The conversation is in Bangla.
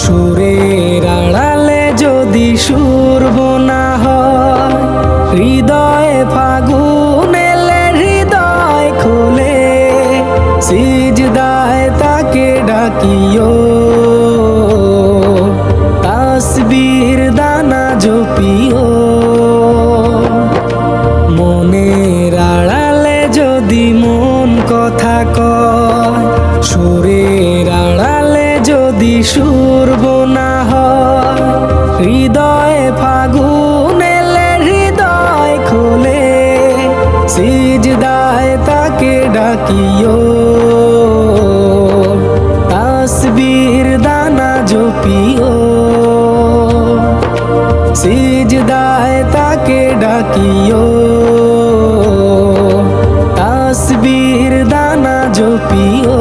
সুরের আড়ালে যদি সুর বোনা হয়, হৃদয়ে ফাগুন এলে হৃদয় খোলে, সিজদায় তাকে ডাকিও, তাসবির দানা জপিও। মনের আড়ালে যদি মন কথা কয়, সুরের আড়ালে যদি সুর বোনা হয়, হৃদয়ে ফাগুন এলে হৃদয় খোলে, সিজদায় তাকে ডাকিও, তাসবির দানা জপিও। সিজদায় তাকে ডাকিও, তাসবির দানা জপিও।